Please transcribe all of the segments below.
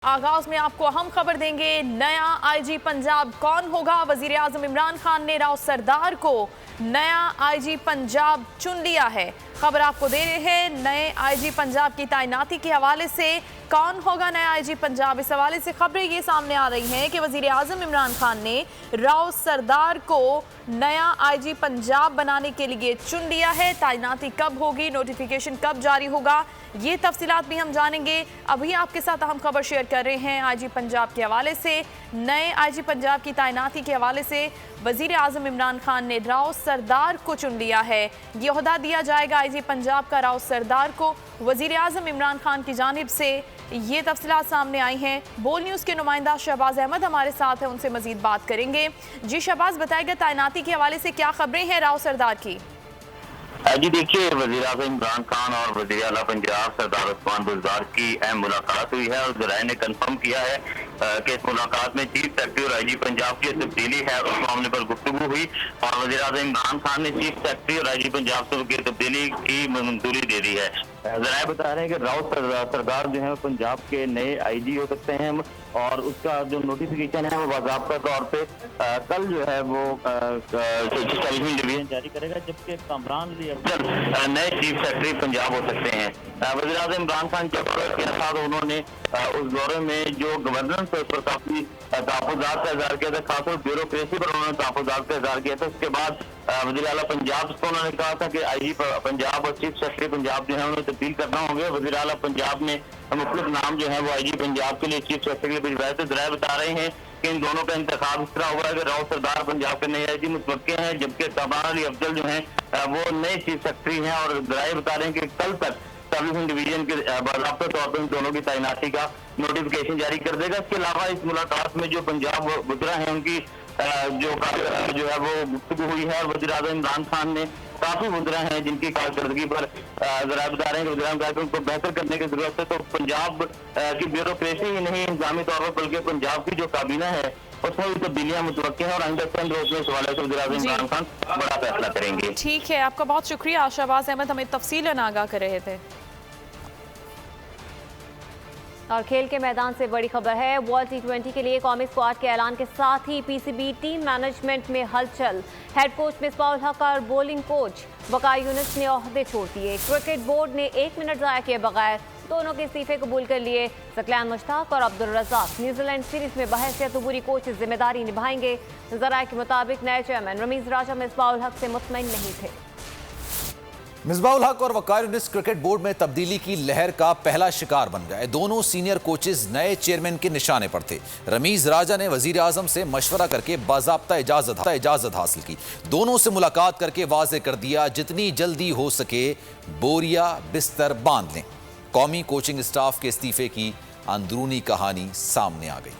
आगाज में आपको अहम खबर देंगे। नया आईजी पंजाब कौन होगा? वजीर आजम इमरान खान ने राव सरदार को नया आईजी पंजाब चुन लिया है। खबर आपको दे रहे हैं नए आईजी पंजाब की तैनाती के हवाले से। कौन होगा नया आईजी पंजाब, इस हवाले से खबरें ये सामने आ रही हैं कि वजीर आजम इमरान खान ने राव सरदार को नया आईजी पंजाब बनाने के लिए चुन लिया है। तैनाती कब होगी, नोटिफिकेशन कब जारी होगा, ये तफसीलात भी हम जानेंगे। अभी आपके साथ अहम खबर शेयर कर रहे हैं आईजी पंजाब के हवाले से। नए आईजी पंजाब की तैनाती के हवाले से वजीर आजम इमरान खान ने राव सरदार को चुन लिया है। ये ओहदा दिया जाएगा आईजी पंजाब का राव सरदार को। वजीर आजम इमरान खान की जानिब से ये तफसीलात सामने आई हैं। बोल न्यूज़ के नुमाइंदा शहबाज अहमद हमारे साथ हैं, उनसे मजीद बात करेंगे। जी शहबाज, बताएगा तैनाती के हवाले से क्या खबरें हैं राव सरदार की? जी देखिए, वज़ीर आज़म इमरान खान और वज़ीर आला पंजाब सरदार उस्मान बुज़दार की अहम मुलाकात हुई है और ज़राए ने कंफर्म किया है कि इस मुलाकात में चीफ सेक्रेटरी और आईजी पंजाब की तब्दीली है उस मामले पर गुफ्तगू हुई और वज़ीर आज़म इमरान खान ने चीफ सेक्रेटरी और आईजी पंजाब की तब्दीली की मंजूरी दे दी है। ज़राए बता रहे हैं कि राव सरदार जो है पंजाब के नए आईजी हो सकते हैं और उसका जो नोटिफिकेशन है वो बाज़ाब्ता तौर पे कल जो है वो टेलीविजन डिवीजन जारी करेगा, जबकि कामरान अली अफजल नए चीफ सेक्रेटरी पंजाब हो सकते हैं। वज़ीर आज़म इमरान खान के साथ उन्होंने उस दौरे में जो गवर्नेंस है उस पर काफी तहफ़्फ़ुज़ात का इज़हार किया था, खासतौर ब्यूरोक्रेसी पर उन्होंने तहफ़्फ़ुज़ात का इज़हार किया था। उसके बाद वज़ीर आला पंजाब को उन्होंने कहा था कि आईजी पंजाब और चीफ सेक्रेटरी पंजाब जो है उन्हें तब्दील करना होंगे। वज़ीर आला पंजाब ने मुख्तलिफ नाम जो है वो आईजी पंजाब के लिए चीफ सेक्रेटरी भिजवाए थे। ज़राए बता रहे हैं कि इन दोनों का इंतखाब इस तरह हुआ है कि राव सरदार पंजाब के नए आईजी मुतवक्किल हैं, जबकि कामरान अली अफजल जो हैं वो नए चीफ सेक्रेटरी हैं। और ज़राए बता रहे हैं कि कल तक टेलीविजन डिवीजन के बाज़ाब्ता तौर पर इन दोनों की तैनाती का नोटिफिकेशन जारी कर देगा। इसके अलावा इस मुलाकात में जो पंजाब गुजरा है उनकी जो है वो गुफ्तगू हुई है और वज़ीर आज़म इमरान खान ने काफी मुद्रा हैं जिनकी कारकर्दगी पर जरा बता रहे हैं कि उनको बेहतर करने की जरूरत है। तो पंजाब की ब्यूरोक्रेसी ही नहीं, इंतजामी तौर पर बल्कि पंजाब की जो काबीना है उसमें भी तब्दीलियां मुतवक्किल हैं और आइंदा चंद रोज में इस हवाले से वज़ीर आज़म इमरान खान बड़ा फैसला करेंगे। ठीक है, आपका बहुत शुक्रिया शहबाज अहमद, हमें तफसीलन आगाह कर रहे थे। और खेल के मैदान से बड़ी खबर है, वर्ल्ड T20 के लिए कौमी स्क्वाड के ऐलान के साथ ही पीसीबी टीम मैनेजमेंट में हलचल। हेड कोच मिसबाह उल हक और बॉलिंग कोच बकाई यूनुस ने ओहदे छोड़ दिए। क्रिकेट बोर्ड ने 1 मिनट ज़ाया किए बगैर दोनों के इस्तीफे कबूल कर लिए। सकलैन मुश्ताक और अब्दुल रज़ाक न्यूजीलैंड सीरीज में बहैसियत अबूरी कोच जिम्मेदारी निभाएंगे। ज़राए के मुताबिक नए चेयरमैन रमीज राजा मिसबाह उल हक से मुतमईन नहीं थे। मिसबाह उल हक और वक़ार यूनुस क्रिकेट बोर्ड में तब्दीली की लहर का पहला शिकार बन गए। दोनों सीनियर कोचेज नए चेयरमैन के निशाने पर थे। रमीज राजा ने वजीर आजम से मशवरा करके बाज़ाब्ता इजाजत हासिल की। दोनों से मुलाकात करके वाज़े कर दिया जितनी जल्दी हो सके बोरिया बिस्तर बांध लें। कौमी कोचिंग स्टाफ के इस्तीफे की अंदरूनी कहानी सामने आ गई।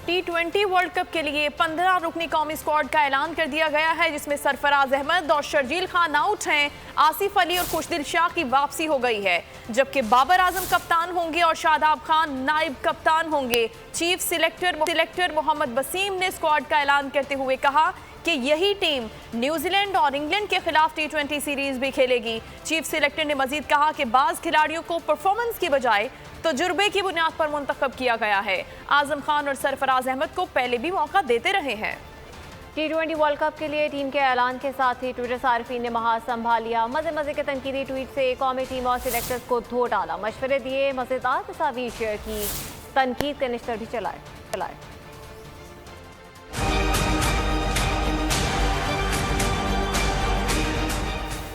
T20 वर्ल्ड कप के लिए 15 रुकनी कौमी स्क्वाड का ऐलान कर दिया गया है, जिसमें सरफराज अहमद और शर्जील खान आउट हैं। आसिफ अली और खुशदिल शाह की वापसी हो गई है, जबकि बाबर आजम कप्तान होंगे और शादाब खान नायब कप्तान होंगे। चीफ सिलेक्टर मोहम्मद वसीम ने स्क्वाड का ऐलान करते हुए कहा कि यही टीम न्यूजीलैंड और इंग्लैंड के खिलाफ T20 सीरीज भी खेलेगी। चीफ सिलेक्टर ने मजीद कहा कि बाज़ खिलाड़ियों को परफॉर्मेंस की बजाय तजुर्बे की बुनियाद पर मुंतखब किया गया है। आजम खान और सरफराज अहमद को पहले भी मौका देते रहे हैं। T20 वर्ल्ड कप के लिए टीम के ऐलान के साथ ही ट्विटर सार्फिन ने महाज संभाल लिया। मजे के तनकीदी ट्वीट से कौमी टीम और सिलेक्टर्स को धो डाला, मशवरे दिए, मजेदार तस्वीर शेयर की, तनकीद के निश्तर भी चलाए।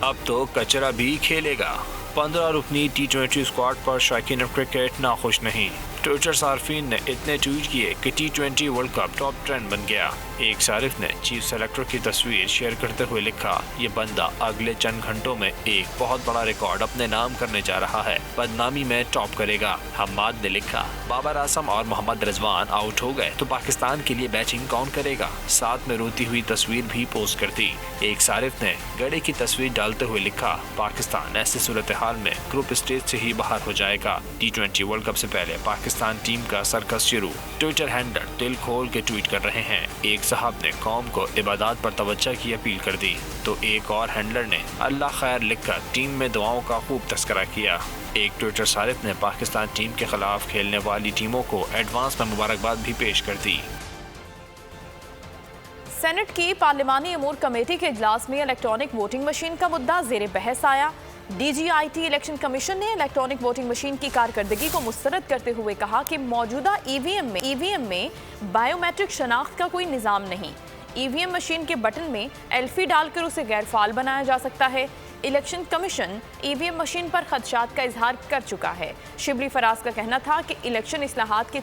अब तो कचरा भी खेलेगा। 15 रुकनी T20 स्क्वाड पर शौकीन क्रिकेट नाखुश नहीं। ट्विटर सार्फिन ने इतने ट्वीट किए कि T20 world cup top trend बन गया। एक सारिफ ने चीफ सेलेक्टर की तस्वीर शेयर करते हुए लिखा, ये बंदा अगले चंद घंटों में एक बहुत बड़ा रिकॉर्ड अपने नाम करने जा रहा है, बदनामी में टॉप करेगा। हम्माद ने लिखा, बाबर आजम और मोहम्मद रिजवान आउट हो गए तो पाकिस्तान के लिए बैटिंग कौन करेगा? साथ में रोती हुई तस्वीर भी पोस्ट कर दी। एक सारिफ ने गड़े की तस्वीर डालते हुए लिखा, पाकिस्तान ऐसी सूरत हाल में ग्रुप स्टेज से ही बाहर हो जाएगा। T20 वर्ल्ड कप से पहले पाकिस्तान पाकिस्तान टीम का सर्कस शुरू। ट्विटर हैंडलर दिल खोल के ट्वीट कर रहे हैं। एक साहब ने कौम को इबादत पर तवज्जो की अपील कर दी तो एक और हैंडलर ने अल्लाह खैर लिखकर टीम में दुआओं का खूब तस्करा किया। एक ट्विटर सारिफ ने पाकिस्तान टीम के खिलाफ खेलने वाली टीमों को एडवांस में मुबारकबाद भी पेश कर दी। सेनेट की पार्लिमानी अमूर कमेटी के इजलास में इलेक्ट्रॉनिक वोटिंग मशीन का मुद्दा जेर बहस आया। DGIT इलेक्शन कमीशन ने इलेक्ट्रॉनिक वोटिंग मशीन की कारकर्दगी को मुस्तरद करते हुए कहा कि मौजूदा ईवीएम में बायोमेट्रिक शनाख्त का कोई निज़ाम नहीं। ईवीएम मशीन के बटन में एल्फी डालकर उसे गैर फाल बनाया जा सकता है। इलेक्शन कमीशन ईवीएम मशीन पर खदशात का इजहार कर चुका है। शिबली फराज का कहना था कि इलेक्शन इस्लाहात के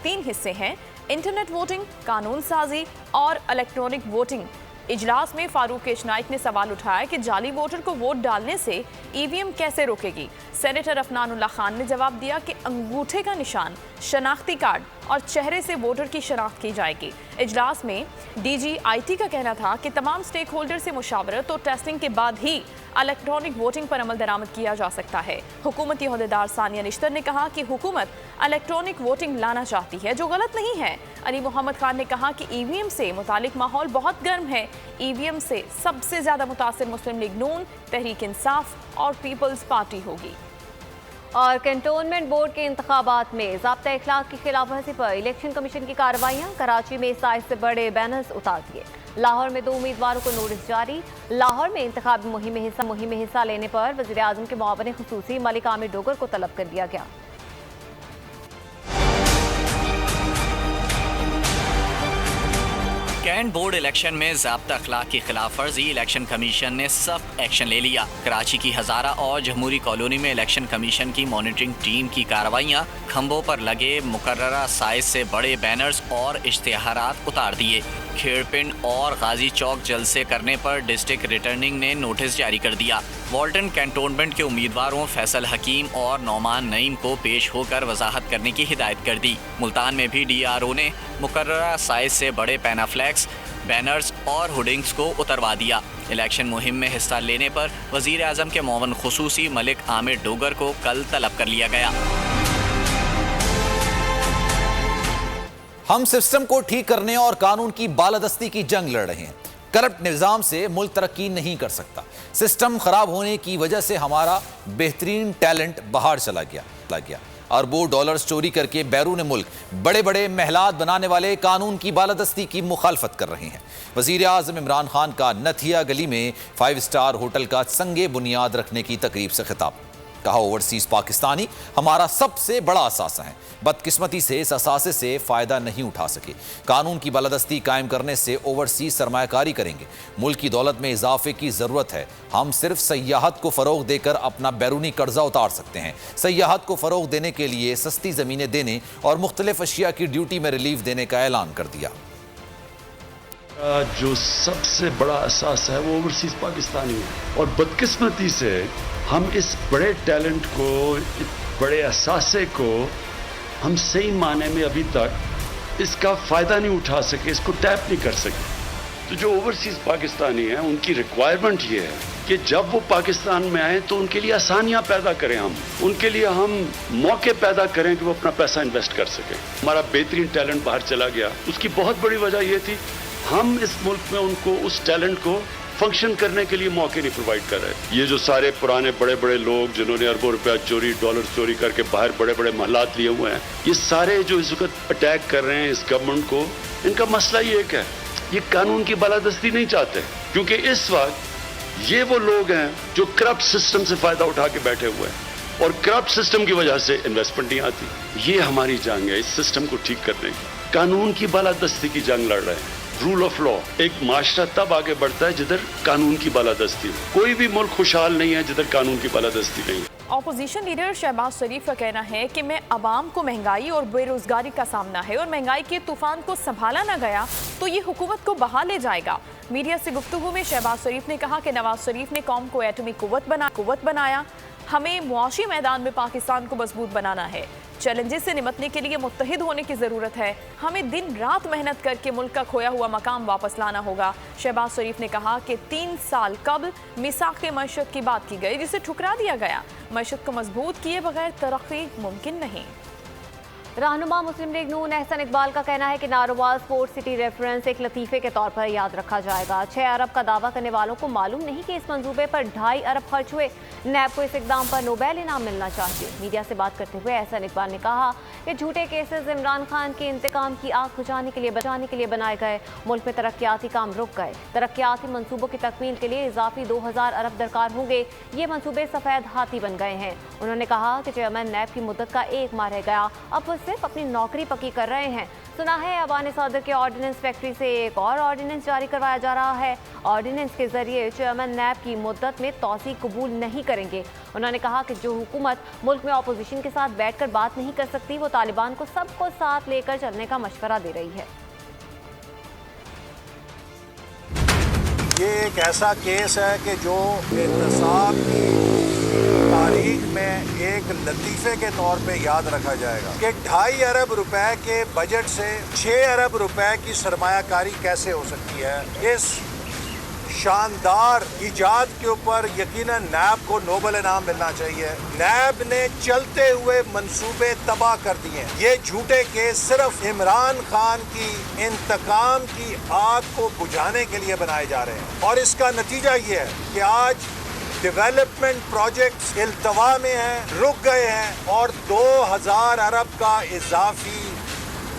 तीन हिस्से हैं: इंटरनेट वोटिंग, कानून साजी और इलेक्ट्रॉनिक वोटिंग। इजलास में फारूक केशनाइक ने सवाल उठाया कि जाली वोटर को वोट डालने से ईवीएम कैसे रोकेगी। सेनेटर अफनानुल्लाह खान ने जवाब दिया कि अंगूठे का निशान, शनाख्ती कार्ड और चेहरे से वोटर की शनाख्त की जाएगी। इजलास में DGIT का कहना था कि तमाम स्टेक होल्डर से मुशावरत और टेस्टिंग के बाद ही इलेक्ट्रॉनिक वोटिंग पर अमल दरामद किया जा सकता है। हुकूमती ओहदेदार सानिया निश्तर ने कहा कि हुकूमत इलेक्ट्रॉनिक वोटिंग लाना चाहती है, जो गलत नहीं है। अली मोहम्मद खान ने कहा कि ईवीएम से मुतालिक माहौल बहुत गर्म है। ईवीएम से सबसे ज्यादा मुतासिर मुस्लिम लीग नून, तहरीक इंसाफ और पीपल्स पार्टी होगी। और कैंटोनमेंट बोर्ड के इंतखाबात में ज़ाब्ता इखलाक की खिलाफवर्जी पर इलेक्शन कमीशन की कार्रवाइयाँ। कराची में साइज से बड़े बैनर्स उतार दिए। लाहौर में 2 उम्मीदवारों को नोटिस जारी। लाहौर में इंतखाबी मुहिम में हिस्सा लेने पर वज़ीर आज़म के मुआविन खुसूसी मलिक आमिर डोगर को तलब कर दिया गया। कैंट बोर्ड इलेक्शन में ज़ाब्ता अखलाक की खिलाफ वर्जी, इलेक्शन कमीशन ने सख्त एक्शन ले लिया। कराची की हज़ारा और जमहूरी कॉलोनी में इलेक्शन कमीशन की मॉनिटरिंग टीम की कार्रवाइयाँ। खंभों पर लगे मुकर्ररा साइज से बड़े बैनर्स और इश्तिहारात उतार दिए। खेड़पिंड और गाजी चौक जलसे करने पर डिस्ट्रिक्ट रिटर्निंग ने नोटिस जारी कर दिया। वॉल्टन कैंटोनमेंट के उम्मीदवारों फैसल हकीम और नौमान नईम को पेश होकर वजाहत करने की हिदायत कर दी। मुल्तान में भी DRO ने मुकर्ररा साइज से बड़े पैनाफ्लैक्स, बैनर्स और होर्डिंग्स को उतरवा दिया। इलेक्शन मुहिम में हिस्सा लेने पर वज़ीर आज़म के मुआविन खुसूसी मलिक आमिर डोगर को कल तलब कर लिया गया। हम सिस्टम को ठीक करने और कानून की बालादस्ती की जंग लड़ रहे हैं। करप्ट निज़ाम से मुल्क तरक्की नहीं कर सकता। सिस्टम खराब होने की वजह से हमारा बेहतरीन टैलेंट बाहर चला गया। अरबों डॉलर्स चोरी करके बैरून मुल्क बड़े बड़े महलात बनाने वाले कानून की बालादस्ती की मुखालफत कर रहे हैं। वज़ीर आज़म इमरान खान का नथिया गली में 5 स्टार होटल का संगे बुनियाद रखने की तकरीब से खिताब। कहा, ओवरसीज पाकिस्तानी हमारा सबसे बड़ा असासा है। बदकिस्मती से इस असासे से फ़ायदा नहीं उठा सके। कानून की बालादस्ती कायम करने से ओवरसीज सरमायाकारी करेंगे। मुल्क की दौलत में इजाफे की ज़रूरत है। हम सिर्फ सयाहत को फ़रोग देकर अपना बैरूनी कर्जा उतार सकते हैं। सयाहत को फ़रोग देने के लिए सस्ती ज़मीनें देने और मुख्तलिफ अशिया की ड्यूटी में रिलीफ देने का ऐलान कर दिया। जो सबसे बड़ा असास है वो ओवरसीज पाकिस्तानी है और बदकिस्मती से हम इस बड़े टैलेंट को, इस बड़े असासे को हम सही माने में अभी तक इसका फ़ायदा नहीं उठा सके, इसको टैप नहीं कर सके। तो जो ओवरसीज पाकिस्तानी हैं उनकी रिक्वायरमेंट ये है कि जब वो पाकिस्तान में आए तो उनके लिए आसानियां पैदा करें, हम उनके लिए हम मौके पैदा करें कि वो अपना पैसा इन्वेस्ट कर सकें। हमारा बेहतरीन टैलेंट बाहर चला गया, उसकी बहुत बड़ी वजह ये थी हम इस मुल्क में उनको उस टैलेंट को फंक्शन करने के लिए मौके नहीं प्रोवाइड कर रहे। ये जो सारे पुराने बड़े बड़े लोग जिन्होंने अरबों रुपया चोरी, डॉलर चोरी करके बाहर बड़े बड़े महलात लिए हुए हैं, ये सारे जो इस वक्त अटैक कर रहे हैं इस गवर्नमेंट को, इनका मसला ये एक है, ये कानून की बालादस्ती नहीं चाहते। क्योंकि इस वक्त ये वो लोग हैं जो करप्ट सिस्टम से फायदा उठा के बैठे हुए हैं और करप्ट सिस्टम की वजह से इन्वेस्टमेंट नहीं आती। ये हमारी जंग है इस सिस्टम को ठीक करने की। कानून की बालादस्ती की जंग लड़ रहे हैं। रूल ऑफ लॉ, एक माशरा तब आगे बढ़ता है जिधर कानून की बालादस्ती हो। कोई भी मुल्क खुशहाल नहीं है जिधर कानून की बालादस्ती नहीं है। ऑपोजिशन लीडर शहबाज शरीफ का कहना है कि मैं अवाम को महंगाई और बेरोजगारी का सामना है और महंगाई के तूफान को संभाला ना गया तो ये हुकूमत को बहा ले जाएगा। मीडिया से गुफ्तगू में शहबाज शरीफ ने कहा कि नवाज शरीफ ने कौम को एटमी कुव्वत बनाया। हमें मुआशी मैदान में पाकिस्तान को मजबूत बनाना है। चैलेंजेस से निपटने के लिए मुत्तहिद होने की ज़रूरत है। हमें दिन रात मेहनत करके मुल्क का खोया हुआ मकाम वापस लाना होगा। शहबाज शरीफ ने कहा कि 3 साल कबल मिसाक़ मईशत की बात की गई जिसे ठुकरा दिया गया। मईशत को मजबूत किए बगैर तरक्की मुमकिन नहीं। रहनुमा मुस्लिम लीग नून एहसन इकबाल का कहना है कि नारोवाल स्पोर्ट सिटी रेफरेंस एक लतीफ़े के तौर पर याद रखा जाएगा। 6 अरब का दावा करने वालों को मालूम नहीं कि इस मंसूबे पर 2.5 अरब खर्च हुए। नैब को इस इकदाम पर नोबेल इनाम मिलना चाहिए। मीडिया से बात करते हुए एहसन इकबाल ने कहा कि झूठे केसेस इमरान खान के इंतकाम की आग बुझाने के लिए बनाए गए। मुल्क में तरक्याती काम रुक गए। तरक्याती मंसूबों की तकमील के लिए इजाफी 2000 अरब दरकार होंगे। ये मंसूबे सफ़ेद हाथी बन गए हैं। उन्होंने कहा कि चेयरमैन नैब की मुद्दत का 1 माह रह गया, अब वो सिर्फ अपनी नौकरी पक्की कर रहे हैं। सुना है अवान सदर के ऑर्डिनेंस फैक्ट्री से एक और ऑर्डिनेंस जारी करवाया जा रहा है। ऑर्डिनेंस के जरिए चेयरमैन नैब की मुद्दत में तौसीक कबूल नहीं करेंगे। उन्होंने कहा कि जो हुकूमत मुल्क में अपोजिशन के साथ बैठकर बात नहीं कर सकती, वो तालिबान को सबको साथ लेकर चलने का मशवरा दे रही है। ये एक ऐसा केस है कि जो एहतसाब की तारीख में एक लतीफ़े के तौर पे याद रखा जाएगा कि 2.5 अरब रुपए के बजट से 6 अरब रुपए की सरमायाकारी कैसे हो सकती है। इस शानदार इजाद के ऊपर यकीनन नैब को नोबेल इनाम मिलना चाहिए। नैब ने चलते हुए मंसूबे तबाह कर दिए। ये झूठे केस सिर्फ इमरान खान की इंतकाम की आग को बुझाने के लिए बनाए जा रहे हैं और इसका नतीजा ये है कि आज डेवलपमेंट प्रोजेक्ट्स इल्तवा में हैं, रुक गए हैं और 2000 अरब का इजाफी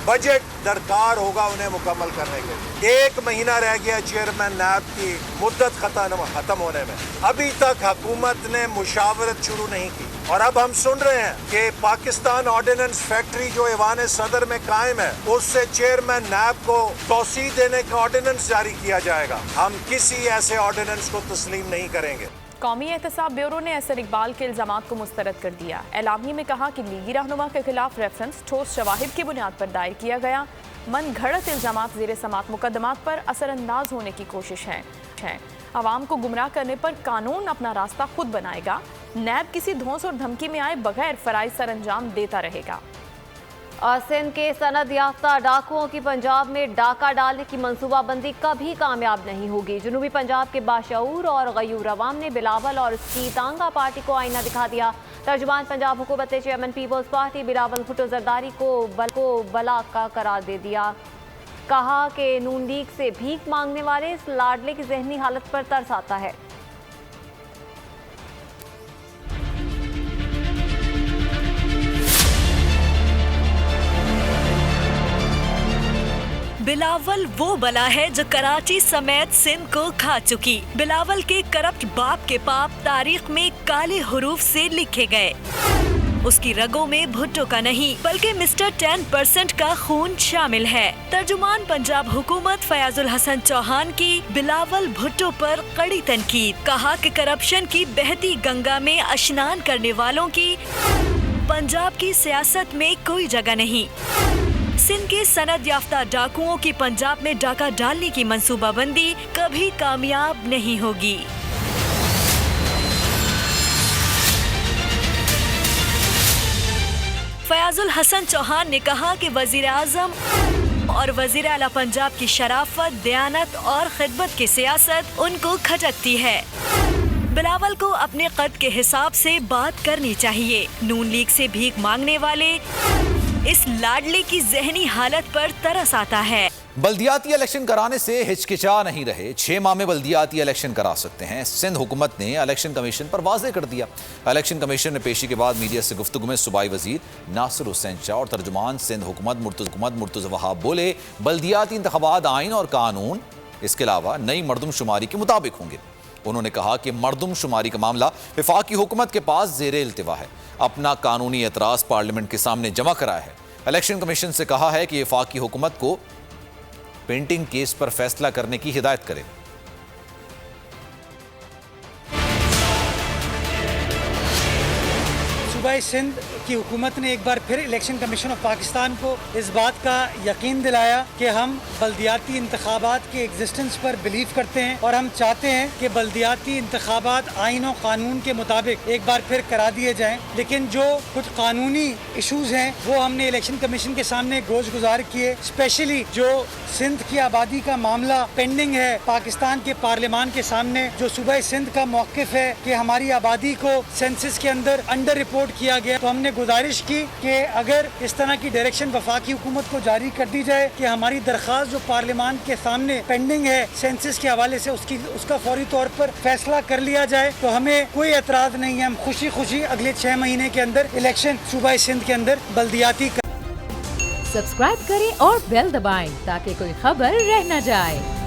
बजट दरकार होगा उन्हें मुकम्मल करने के लिए। 1 महीना रह गया चेयरमैन नैब की मुद्दत खत्म होने में। अभी तक हुकूमत ने मुशावरत शुरू नहीं की और अब हम सुन रहे हैं कि पाकिस्तान ऑर्डिनेंस फैक्ट्री जो ऐवान सदर में कायम है उससे चेयरमैन नैब को तौसीह देने का ऑर्डिनेंस जारी किया जाएगा। हम किसी ऐसे ऑर्डिनेंस को तस्लीम नहीं करेंगे। कौमी एहतसाब ब्यूरो ने एहसन इकबाल के इल्जामात को मुस्तरद कर दिया। एलामी में कहा कि लीगी रहनुमा के खिलाफ रेफरेंस ठोस शवाहिद की बुनियाद पर दायर किया गया। मन घड़त इल्जामात ज़ेर समात मुकदमात पर असरअंदाज होने की कोशिश है। आवाम को गुमराह करने पर कानून अपना रास्ता खुद बनाएगा। नैब किसी धौंस और धमकी में आए बगैर फराइज सरअंजाम देता रहेगा। और सिंध के सनद याफ्ता डाकुओं की पंजाब में डाका डालने की मंसूबाबंदी कभी कामयाब नहीं होगी। जनूबी पंजाब के बाशऊर और गयूर अवाम ने बिलावल और उसकी तांगा पार्टी को आईना दिखा दिया। तर्जुमान पंजाब हुकूमत ने chairman Peoples Party Bilawal Bhutto Zardari को बला का करार दे दिया। कहा कि नून लीग से भीख मांगने वाले इस लाडले की जहनी हालत पर तरस आता है। बिलावल वो बला है जो कराची समेत सिंध को खा चुकी। बिलावल के करप्ट बाप के पाप तारीख में काले हुरूफ से लिखे गए। उसकी रगों में भुट्टो का नहीं बल्कि मिस्टर 10% का खून शामिल है। तर्जुमान पंजाब हुकूमत फयाजुल हसन चौहान की बिलावल भुट्टो पर कड़ी तनकीद। कहा कि करप्शन की बहती गंगा में स्नान करने वालों की पंजाब की सियासत में कोई जगह नहीं। सिंध के सनद याफ्ता डाकुओं की पंजाब में डाका डालने की मंसूबाबंदी कभी कामयाब नहीं होगी। फयाजुल हसन चौहान ने कहा कि वजीर आजम और वजीर आला पंजाब की शराफत, दयानत और खिदमत की सियासत उनको खटकती है। बिलावल को अपने कद के हिसाब से बात करनी चाहिए। नून लीग से भीख मांगने वाले इस लाडले की जहनी हालत पर तरस आता है। बल्दियाती इलेक्शन कराने से हिचकिचा नहीं रहे। 6 माह में बल्दियाती इलेक्शन करा सकते हैं। सिंध हुकूमत ने इलेक्शन कमीशन पर वाज़ेह कर दिया। इलेक्शन कमीशन ने पेशी के बाद मीडिया से गुफ्तगू में सूबाई वजीर नासिर हुसैन शाह और तर्जुमान सिंध हुकूमत मुर्तज़ा वहाब बोले, बल्दियाती इंतखाबात आइन और कानून इसके अलावा नई मरदमशुमारी के मुताबिक होंगे। उन्होंने कहा कि मरदमशुमारी का मामला वफाकी हुकूमत के पास ज़ेरे इल्तिवा है। अपना कानूनी एतराज़ पार्लियामेंट के सामने जमा कराया है। इलेक्शन कमीशन से कहा है कि वफाकी हुकूमत को पेंटिंग केस पर फैसला करने की हिदायत करे। सूबाई सिंध की हुकूमत ने एक बार फिर इलेक्शन कमीशन ऑफ पाकिस्तान को इस बात का यकीन दिलाया कि हम बल्दियाती इंतखाबात के एग्जिस्टेंस पर बिलीव करते हैं और हम चाहते हैं कि बल्दियाती इंतखाबात आइन और कानून के मुताबिक एक बार फिर करा दिए जाएं। लेकिन जो कुछ कानूनी इशूज हैं वो हमने इलेक्शन कमीशन के सामने गोश गुजार किए। स्पेशली जो सिंध की आबादी का मामला पेंडिंग है पाकिस्तान के पार्लियामान के सामने, जो सूबाई सिंध का मौक़िफ़ है कि हमारी आबादी को सेंसस के अंदर अंडर रिपोर्ट किया गया, तो हमने गुजारिश की कि अगर इस तरह की डायरेक्शन वफाकी हुकूमत को जारी कर दी जाए कि हमारी दरख्वास्त जो पार्लियामान के सामने पेंडिंग है सेंसस के हवाले से उसका फौरी तौर पर फैसला कर लिया जाए, तो हमें कोई एतराज नहीं है। हम खुशी खुशी अगले 6 महीने के अंदर इलेक्शन सूबा सिंध के अंदर बल्दियाती सब्सक्राइब करें और बेल दबाएं ताकि कोई खबर रह न जाए।